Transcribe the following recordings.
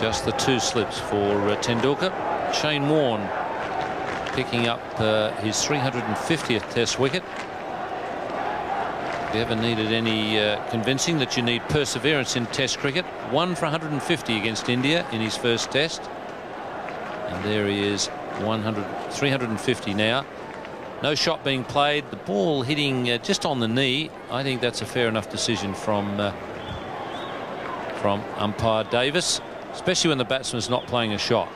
Just the 2 slips for Tendulkar. Shane Warne picking up his 350th Test wicket. If you ever needed any convincing that you need perseverance in Test cricket, 1 for 150 against India in his first Test. And there he is, 350 now. No shot being played. The ball hitting just on the knee. I think that's a fair enough decision from umpire Davis, especially when the batsman's not playing a shot.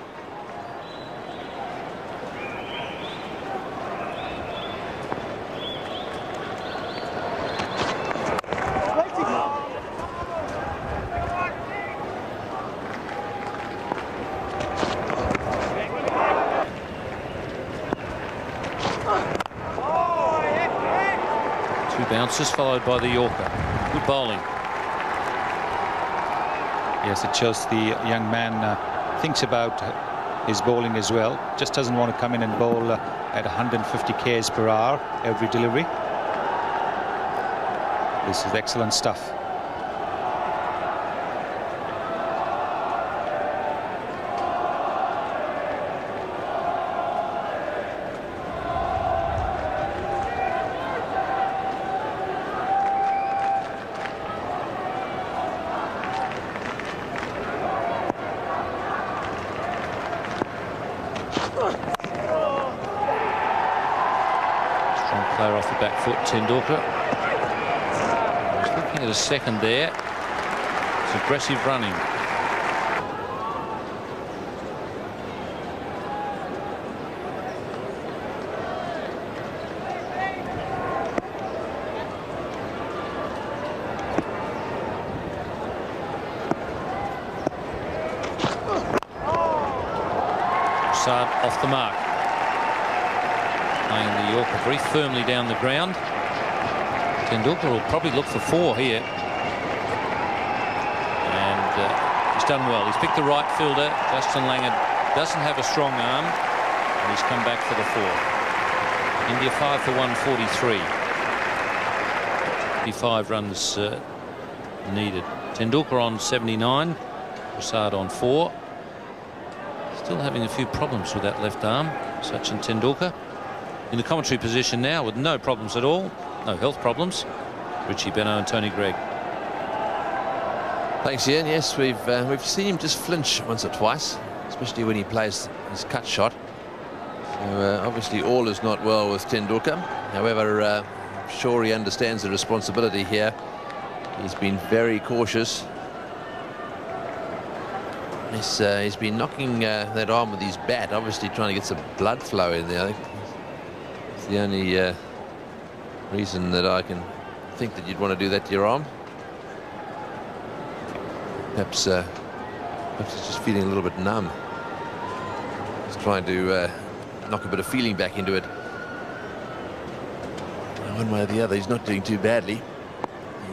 Bounces followed by the Yorker. Good bowling. Yes, it shows the young man thinks about his bowling as well. Just doesn't want to come in and bowl at 150 k's per hour every delivery. This is excellent stuff. Player off the back foot, Tendulkar. He's looking at a second there. It's aggressive running. Sard off the mark. Playing the Yorker very firmly down the ground. Tendulkar will probably look for 4 here. And he's done well. He's picked the right fielder. Justin Langer doesn't have a strong arm. And he's come back for the 4. India 5 for 143. 55 runs needed. Tendulkar on 79. Prasad on 4. Still having a few problems with that left arm, Sachin Tendulkar. In the commentary position now with no problems at all, no health problems. Richie Benaud and Tony Gregg. Thanks, Ian. Yes, we've seen him just flinch once or twice, especially when he plays his cut shot. So obviously all is not well with Tendulkar. However, I'm sure he understands the responsibility here. He's been very cautious. He's been knocking that arm with his bat, obviously trying to get some blood flow in there. I think it's the only reason that I can think that you'd want to do that to your arm. Perhaps he's just feeling a little bit numb. He's trying to knock a bit of feeling back into it. One way or the other, he's not doing too badly.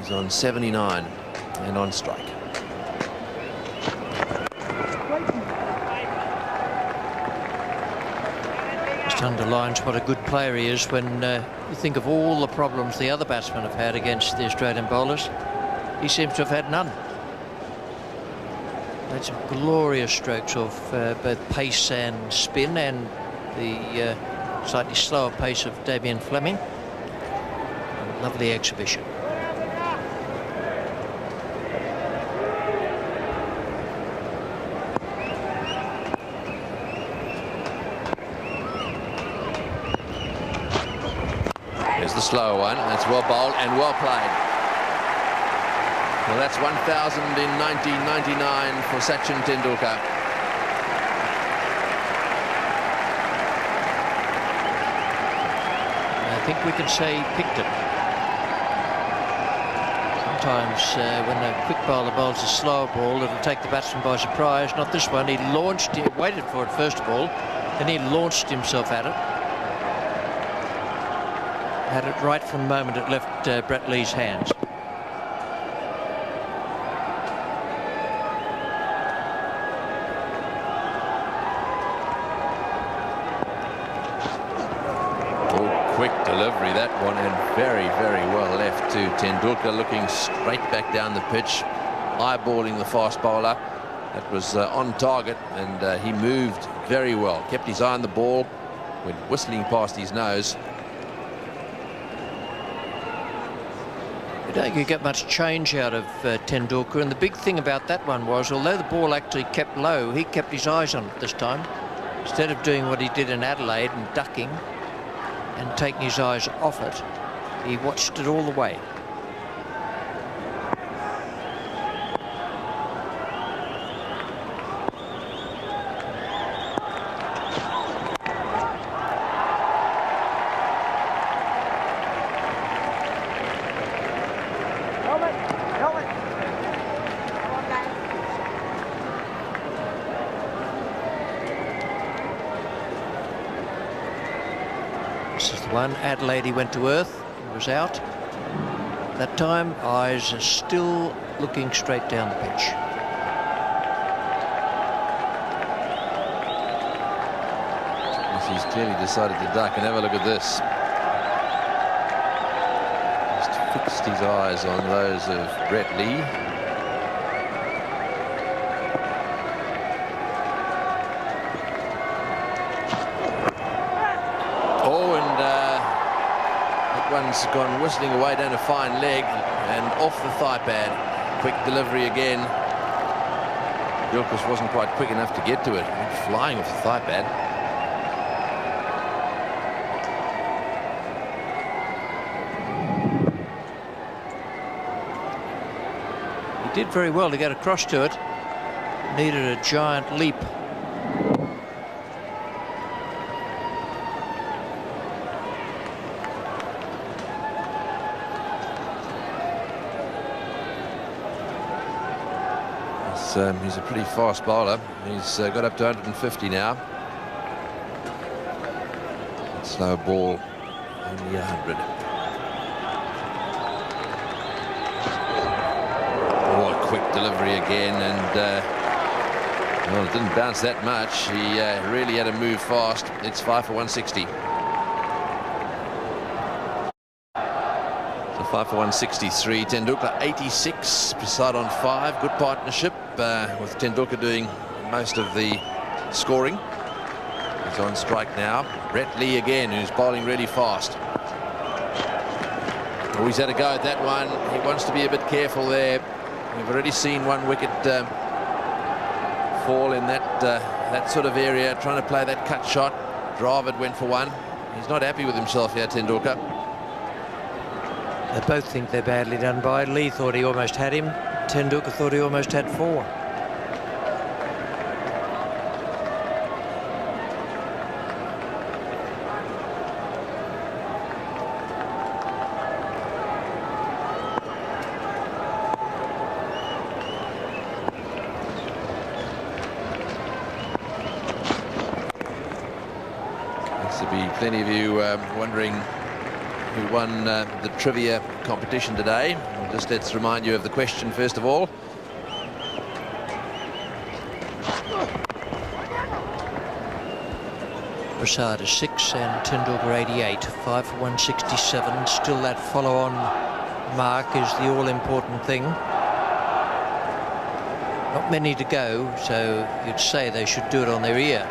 He's on 79 and on strike. Underlines what a good player he is when you think of all the problems the other batsmen have had against the Australian bowlers. He seems to have had none. Made some glorious strokes of both pace and spin, and the slightly slower pace of Damien Fleming. A lovely exhibition. There's the slower one. That's well bowled and well played. Well, that's 1,000 in 1999 for Sachin Tendulkar. I think we can say he picked it. Sometimes when a quick bowler bowls a slower ball, it'll take the batsman by surprise. Not this one. He launched it, waited for it first of all, then he launched himself at it. Had it right from the moment it left Bret Lee's hands. Oh, quick delivery, that one, and very, very well left to Tendulkar, looking straight back down the pitch, eyeballing the fast bowler. That was on target, and he moved very well. Kept his eye on the ball, went whistling past his nose. You don't get much change out of Tendulkar, and the big thing about that one was, although the ball actually kept low, he kept his eyes on it this time. Instead of doing what he did in Adelaide and ducking and taking his eyes off it, he watched it all the way. One, Adelaide, he went to earth, he was out. That time, eyes are still looking straight down the pitch. He's clearly decided to duck, and have a look at this. Just fixed his eyes on those of Bret Lee. One's gone whistling away down a fine leg and off the thigh pad. Quick delivery again. Gilchrist wasn't quite quick enough to get to it. Went flying off the thigh pad. He did very well to get across to it. Needed a giant leap. He's a pretty fast bowler. He's got up to 150 now. Slow ball, only 100. Oh, a quick delivery again, and well, it didn't bounce that much. He really had to move fast. It's 5 for 160. 5 for 163. Tendulkar 86. Prasad on 5. Good partnership with Tendulkar doing most of the scoring. He's on strike now. Bret Lee again, who's bowling really fast. Oh, he's had a go at that one. He wants to be a bit careful there. We've already seen one wicket fall in that sort of area, trying to play that cut shot. Dravid went for one. He's not happy with himself here, Tendulkar. They both think they're badly done by. Lee thought he almost had him. Tendulkar thought he almost had 4. There'll be plenty of you wondering who won the trivia competition today. Just let's remind you of the question first of all. Prasad is 6 and Tendulkar 88. 5 for 167. Still that follow-on mark is the all-important thing. Not many to go, so you'd say they should do it on their ear.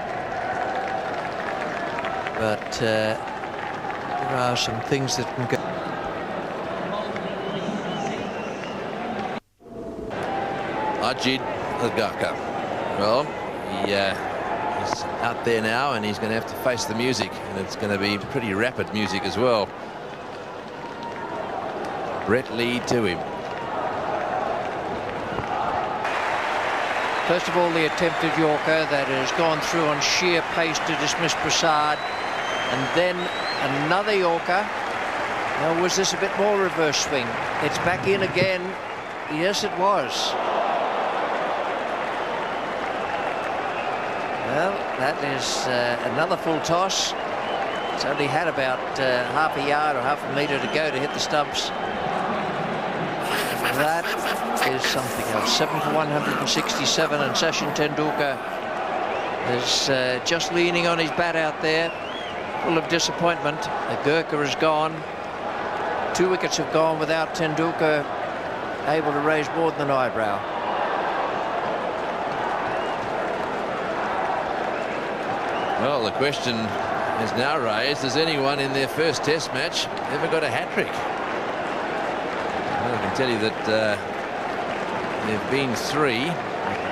But there are some things that can go. Ajit Agaka. Well, he's out there now, and he's going to have to face the music, and it's going to be pretty rapid music as well. Bret Lee to him. First of all, the attempted Yorker that has gone through on sheer pace to dismiss Prasad, and then another Yorker. Now, was this a bit more reverse swing? It's back in again. Yes, it was. Well, that is another full toss. It's only had about half a yard or half a metre to go to hit the stumps. That is something else. 7 for 167, and Sachin Tendulkar is just leaning on his bat out there, full of disappointment. The Gurkha is gone. 2 wickets have gone without Tendulkar able to raise more than an eyebrow. Well, the question is now raised, has anyone in their first test match ever got a hat-trick? Well, I can tell you that there have been 3.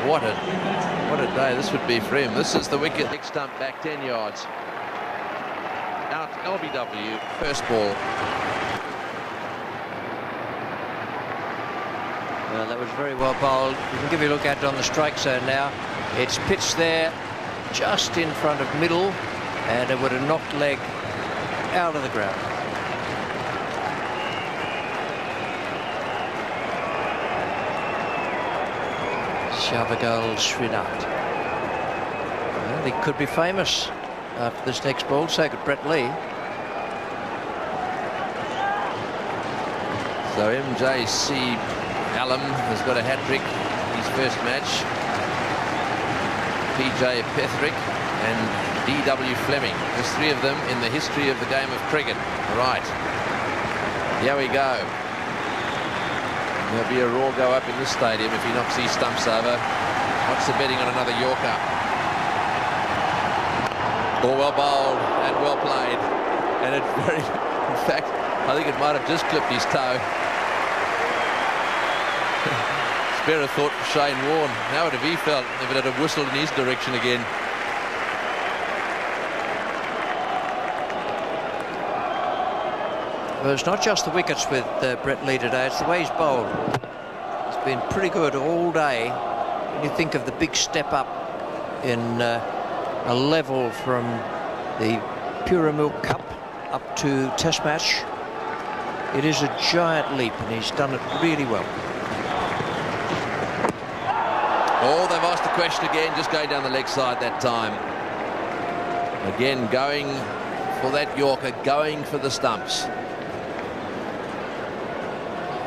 What a day this would be for him. This is the wicket. Big stump back 10 yards. Out LBW, first ball. Well, that was very well bowled. You can give you a look at it on the strike zone now. It's pitched there just in front of middle, and it would have knocked leg out of the ground. Shavagal Srinath. Well, he could be famous after this next ball. So could Bret Lee. So MJC Allen has got a hat-trick his first match. PJ Petherick and D.W. Fleming. There's 3 of them in the history of the game of cricket. Right. Here we go. There'll be a roar go up in this stadium if he knocks these stumps over. What's the betting on another Yorker? All well bowled and well played. And it very, in fact, I think it might have just clipped his toe. Spare a thought for Shane Warne. How would have he felt if it had whistled in his direction again? Well, it's not just the wickets with Bret Lee today, it's the way he's bowled. He's been pretty good all day. When you think of the big step up in a level from the Pura Milk Cup up to Test match, it is a giant leap, and he's done it really well. Oh, they've asked the question again, just going down the leg side that time. Again, going for that Yorker, going for the stumps.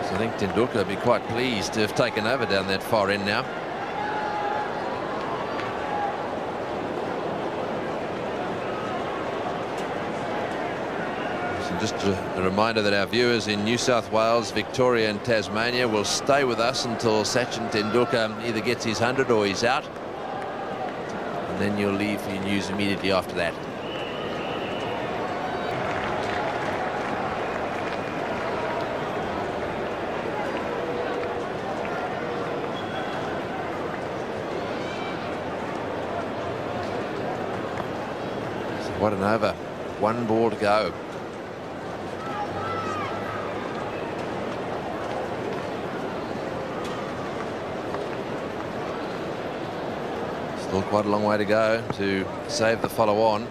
I think Tendulkar would be quite pleased to have taken over down that far end now. So just a reminder that our viewers in New South Wales, Victoria and Tasmania will stay with us until Sachin Tendulkar either gets his 100 or he's out. And then you'll leave for your news immediately after that. What an over. 1 ball to go. Still quite a long way to go to save the follow-on.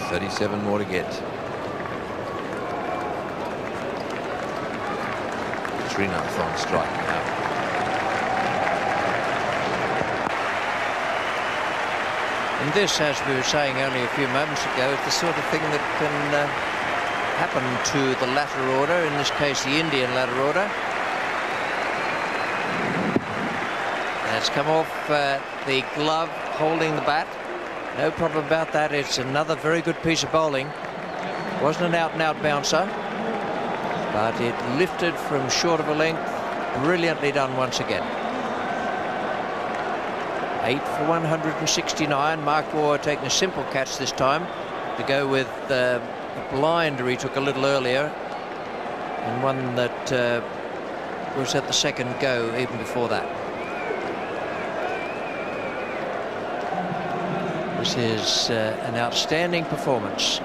37 more to get. Srinath on strike now. And this, as we were saying only a few moments ago, is the sort of thing that can happen to the latter order, in this case the Indian latter order. That's come off the glove holding the bat. No problem about that. It's another very good piece of bowling. Wasn't an out-and-out bouncer, but it lifted from short of a length. Brilliantly done once again. 8 for 169. Mark Waugh taking a simple catch this time to go with the blinder he took a little earlier, and one that was at the second go even before that. This is an outstanding performance.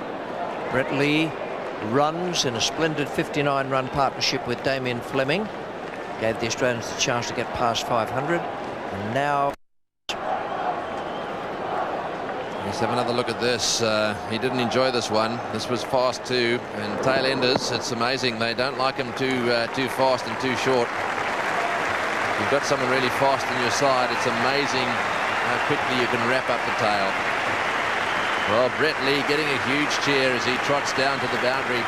Bret Lee runs in a splendid 59-run partnership with Damien Fleming. Gave the Australians the chance to get past 500. And now let's have another look at this. He didn't enjoy this one. This was fast too, and tail enders, it's amazing. They don't like him too fast and too short. You've got someone really fast on your side. It's amazing how quickly you can wrap up the tail. Well, Bret Lee getting a huge cheer as he trots down to the boundary.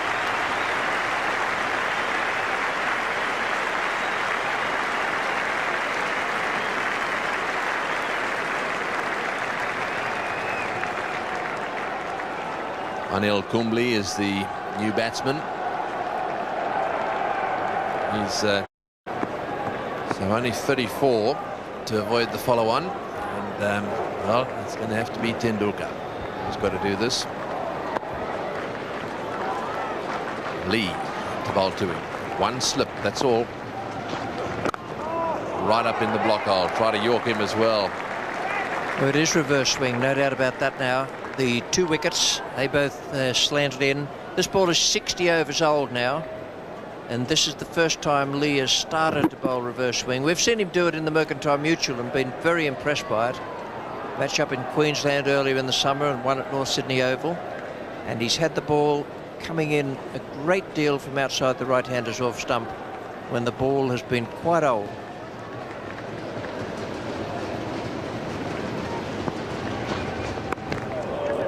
Anil Kumble is the new batsman. He's so only 34 to avoid the follow-on, and well, it's going to have to be Tendulkar. He's got to do this. Lee to bowl to him. One slip, that's all. Right up in the block hole. Try to york him as well. Well, it is reverse swing, no doubt about that now. The 2 wickets, they both slanted in. This ball is 60 overs old now, and this is the first time Lee has started to bowl reverse swing. We've seen him do it in the Mercantile Mutual and been very impressed by it. Match up in Queensland earlier in the summer and one at North Sydney Oval. And he's had the ball coming in a great deal from outside the right-hander's off stump when the ball has been quite old.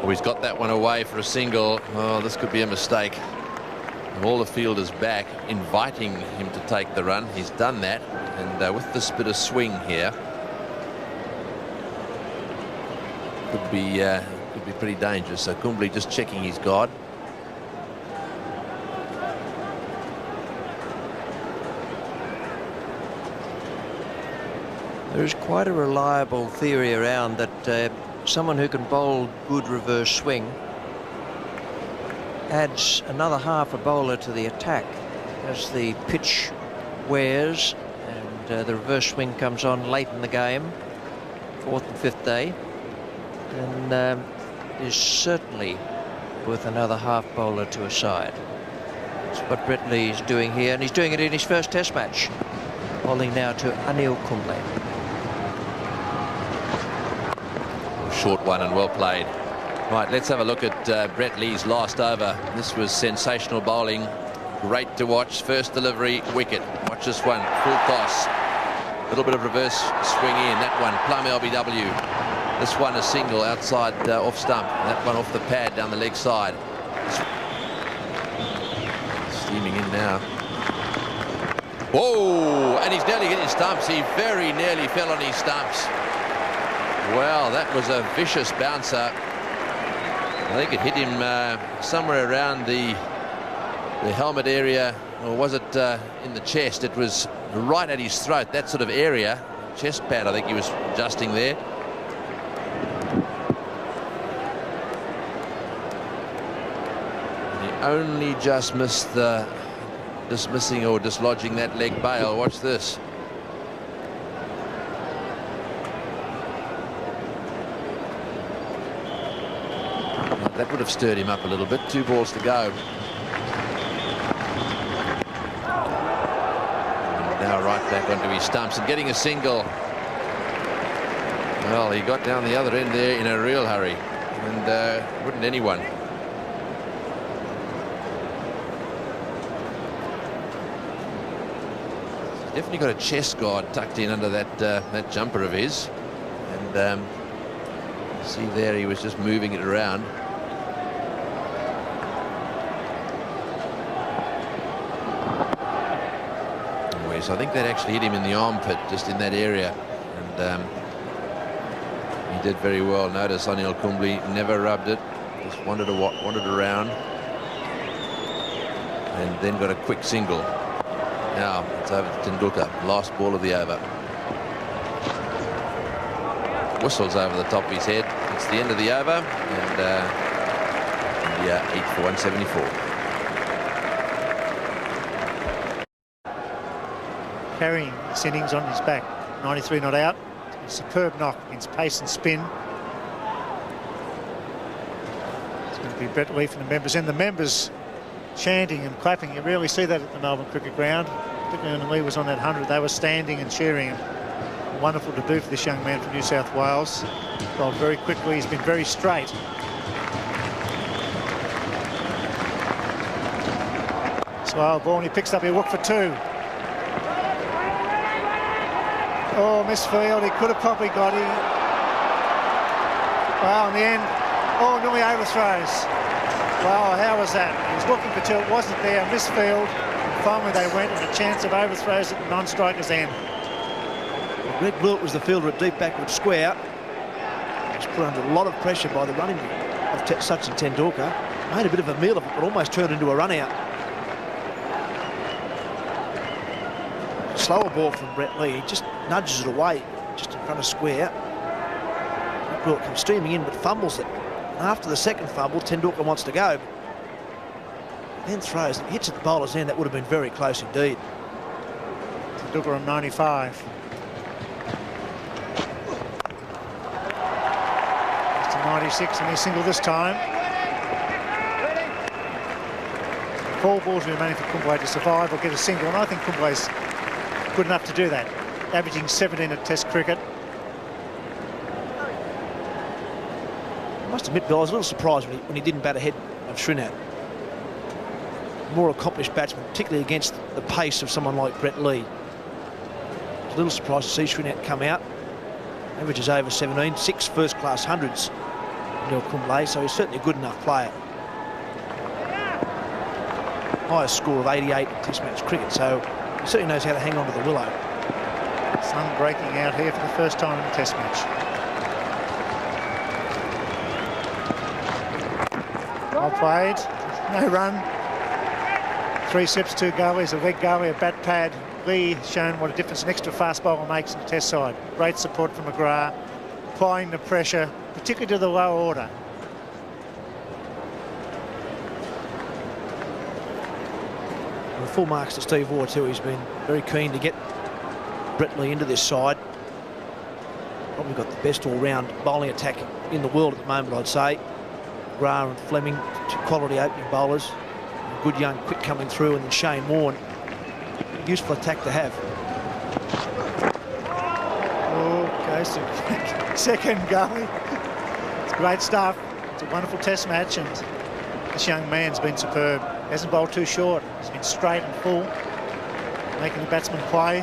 Oh, he's got that one away for a single. Oh, this could be a mistake. All the fielders back, inviting him to take the run. He's done that, and with this bit of swing here, could be pretty dangerous. So Kumble just checking his guard. There is quite a reliable theory around that someone who can bowl good reverse swing adds another half a bowler to the attack as the pitch wears and the reverse swing comes on late in the game, 4th and 5th day, and is certainly worth another half bowler to a side. That's what Bret Lee is doing here, and he's doing it in his first Test match. Bowling now to Anil Kumble. Short one and well played. Right, let's have a look at Bret Lee's last over. This was sensational bowling. Great to watch. First delivery, wicket. Watch this one. Full toss. A little bit of reverse swing in. That one, plumb LBW. This one a single outside off stump. That one off the pad down the leg side. Steaming in now. Whoa! And he's nearly hitting stumps. He very nearly fell on his stumps. Well, that was a vicious bouncer. I think it hit him somewhere around the helmet area, or was it in the chest? It was right at his throat, that sort of area. Chest pad, I think he was adjusting there. He only just missed the dismissing or dislodging that leg bail. Watch this. That would have stirred him up a little bit. 2 balls to go. Now right back onto his stumps and getting a single. Well, he got down the other end there in a real hurry, and wouldn't anyone. He's definitely got a chest guard tucked in under that jumper of his, and see there he was just moving it around. So I think that actually hit him in the armpit, just in that area, and he did very well. Notice Anil Kumble never rubbed it, just wandered around, and then got a quick single. Now it's over to Tendulkar, last ball of the over. Whistles over the top of his head. It's the end of the over, and India 8 for 174. Carrying this innings on his back, 93 not out. A superb knock against pace and spin. It's going to be Bret Lee from the members, and the members chanting and clapping. You rarely see that at the Melbourne Cricket Ground. Particularly when Lee was on that 100, they were standing and cheering him. A wonderful debut for this young man from New South Wales. Bowled very quickly. He's been very straight. Slow ball, and he picks up a hook for 2. Oh, misfield. He could have probably got him. Well, in the end, oh, nearly overthrows. Well, how was that? He was looking for 2. It wasn't there. Misfield. And finally, they went, and a chance of overthrows at the non-striker's end. Greg Blewett was the fielder at deep backward square. He was put under a lot of pressure by the running of Sachin Tendulkar. Made a bit of a meal of it, but almost turned into a run out. Slower ball from Bret Lee. He just nudges it away just in front of square. Blewett comes streaming in but fumbles it. And after the second fumble, Tendulkar wants to go. Then throws, hits at the bowler's end. That would have been very close indeed. Tendulkar on 95. It's a 96 and he's single this time. 4 balls remaining for Kumble to survive or get a single, and I think Kumble's good enough to do that, averaging 17 at Test cricket. I must admit, Bill, I was a little surprised when he didn't bat ahead of Srinath. More accomplished batsman, particularly against the pace of someone like Bret Lee. I was a little surprised to see Srinath come out. Averages over 17, 6 first-class hundreds. Neil Kumble, so he's certainly a good enough player. Highest score of 88 in Test match cricket, so he certainly knows how to hang on to the willow. Sun breaking out here for the first time in the Test match. Well played, no run. 3 sips, 2 gullies, a leg gully, a bat pad. Lee shown what a difference an extra fast bowler makes in the Test side. Great support from McGrath, applying the pressure, particularly to the lower order. And full marks to Steve Waugh too. He's been very keen to get Bret Lee into this side. Probably got the best all-round bowling attack in the world at the moment, I'd say. McGrath and Fleming, 2 quality opening bowlers. A good young quick coming through, and then Shane Warne. Useful attack to have. Oh, goes to second gully. It's great stuff. It's a wonderful Test match, and this young man's been superb. Hasn't bowled too short. He's been straight and full, making the batsman play.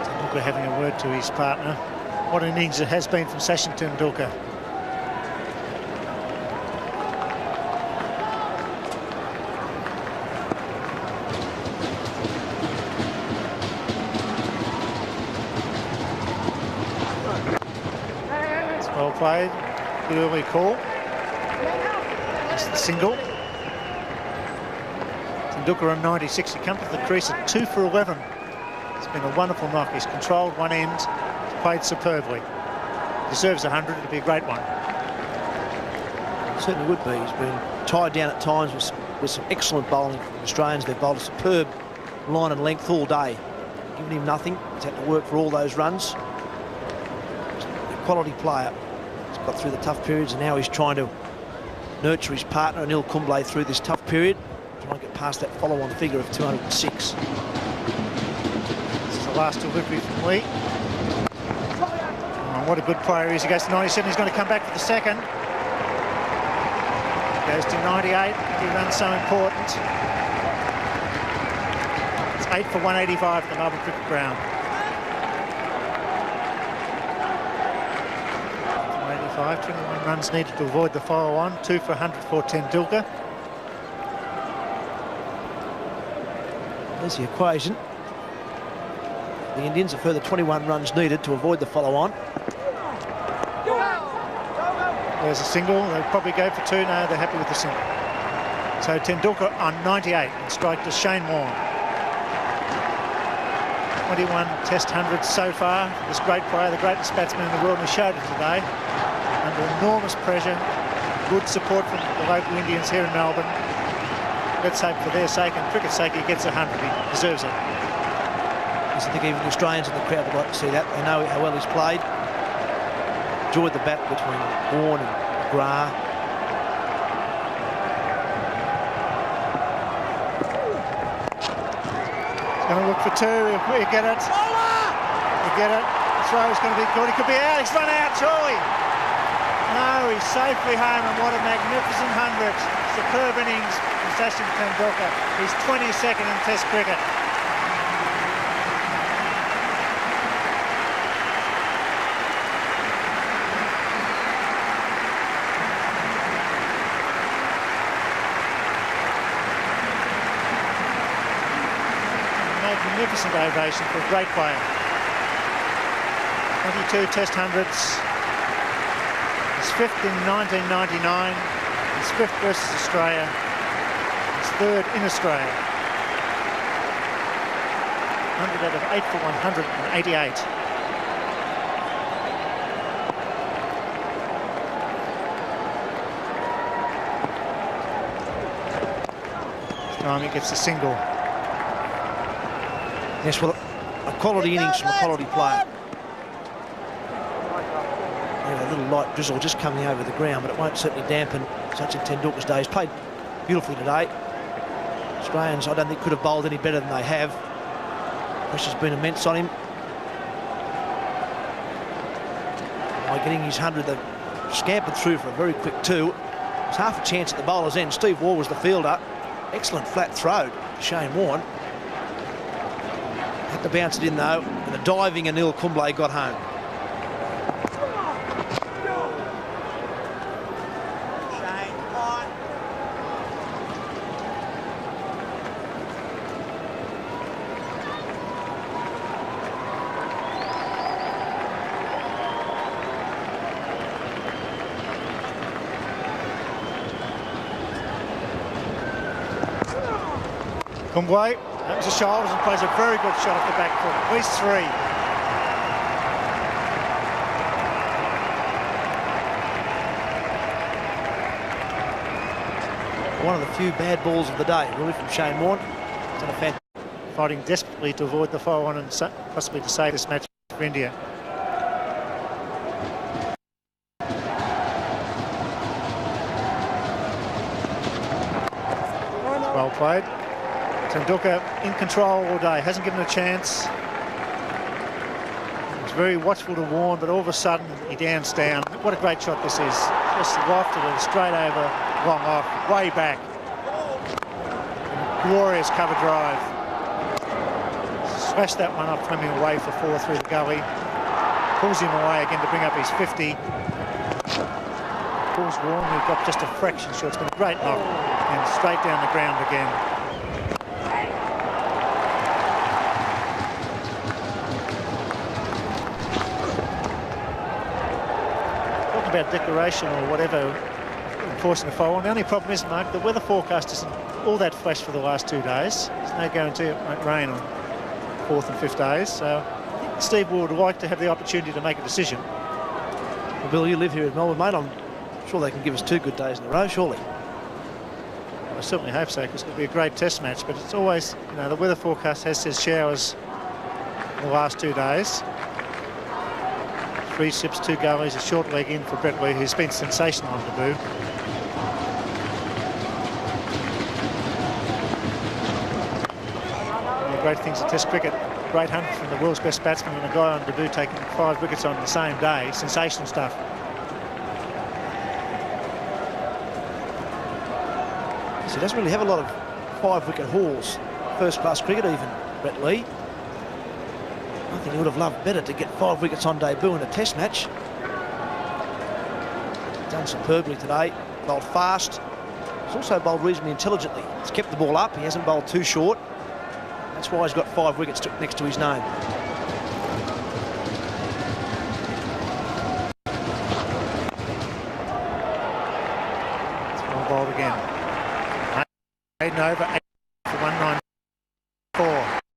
Tendulkar having a word to his partner. What an innings it has been from Sachin Tendulkar. Well played, good early call. Just the single. Tendulkar on 96, he comes to the crease at 2 for 11. It's been a wonderful knock. He's controlled one end, he's played superbly. Deserves 100, it'll be a great one. Certainly would be. He's been tied down at times with some excellent bowling from the Australians. They've bowled a superb line and length all day. Given him nothing, he's had to work for all those runs. He's a quality player. He's got through the tough periods, and now he's trying to nurture his partner, Anil Kumble, through this tough period. Trying to get past that follow-on figure of 206. This is the last delivery from Lee. Oh, what a good player he is. He goes to 97. He's going to come back for the second. Goes to 98. He runs so important. It's 8 for 185 at the Melbourne Cricket Ground. 185, 21 runs needed to avoid the follow-on. 2 for 100 for Tendulkar. There's the equation. The Indians, a further 21 runs needed to avoid the follow-on. There's a single. They'll probably go for 2. No, they're happy with the single. So Tendulkar on 98 and strike to Shane Warne. 21 Test hundreds so far. This great player, the greatest batsman in the world, and he showed it today. Under enormous pressure. Good support from the local Indians here in Melbourne. Let's hope for their sake and cricket's sake he gets 100. He deserves it. I think even the Australians in the crowd would like to see that. They know how well he's played. Enjoyed the battle between Warne and McGrath. He's going to look for 2. He'll get it. He'll get it. The throw's going to be good. He could be out. He's run out, surely. No, he's safely home, and what a magnificent 100. Superb innings from Sachin Tendulkar. He's 22nd in Test cricket. Magnificent ovation for a great player. 22 Test hundreds. His 5th in 1999. His 5th versus Australia. His 3rd in Australia. 100 out of 8 for 188. This time he gets a single. Yes, well, a quality innings from a quality player. Yeah, a little light drizzle just coming over the ground, but it won't certainly dampen Sachin Tendulkar's day. He's played beautifully today. Australians, I don't think, could have bowled any better than they have. Pressure's been immense on him. By getting his 100, they've scampered through for a very quick 2. There's half a chance at the bowler's end. Steve Waugh was the fielder. Excellent flat throw to Shane Warne. Had to bounce it in though, and the diving Anil Kumble got home. Kumble opens the shoulders and plays a very good shot off the back foot. At least 3. One of the few bad balls of the day, really, from Shane Warne. It's done a fantastic. Fighting desperately to avoid the 4-1 and possibly to save this match for India. Well played. Tendulkar in control all day, hasn't given a chance. He's very watchful to Warne, but all of a sudden he downs down. What a great shot this is. Just lofted it straight over, long off, way back. Glorious cover drive. Smashed that one up from him away for 4 through the gully. Pulls him away again to bring up his 50. Pulls Warne, who got just a fraction short. It's been a great knock. And straight down the ground again. About declaration or whatever, enforcing the 4-1. The only problem is, Mark, the weather forecast isn't all that flash for the last 2 days. There's no guarantee it won't rain on 4th and 5th days. So I think Steve would like to have the opportunity to make a decision. Well, Bill, you live here in Melbourne, mate. I'm sure they can give us 2 good days in a row, surely. I certainly hope so, because it'll be a great test match. But it's always, you know, the weather forecast has said showers in the last 2 days. 3 sips, 2 gullies, a short leg in for Bret Lee, who's been sensational on debut. One of the great things in Test cricket, great hunt from the world's best batsman and a guy on debut taking 5 wickets on the same day. Sensational stuff. So he doesn't really have a lot of 5-wicket hauls. First-class cricket even, Bret Lee. I think he would have loved better to get 5 wickets on debut in a test match. Done superbly today. Bowled fast. He's also bowled reasonably intelligently. He's kept the ball up. He hasn't bowled too short. That's why he's got 5 wickets next to his name. It's well bowled again. Maiden over.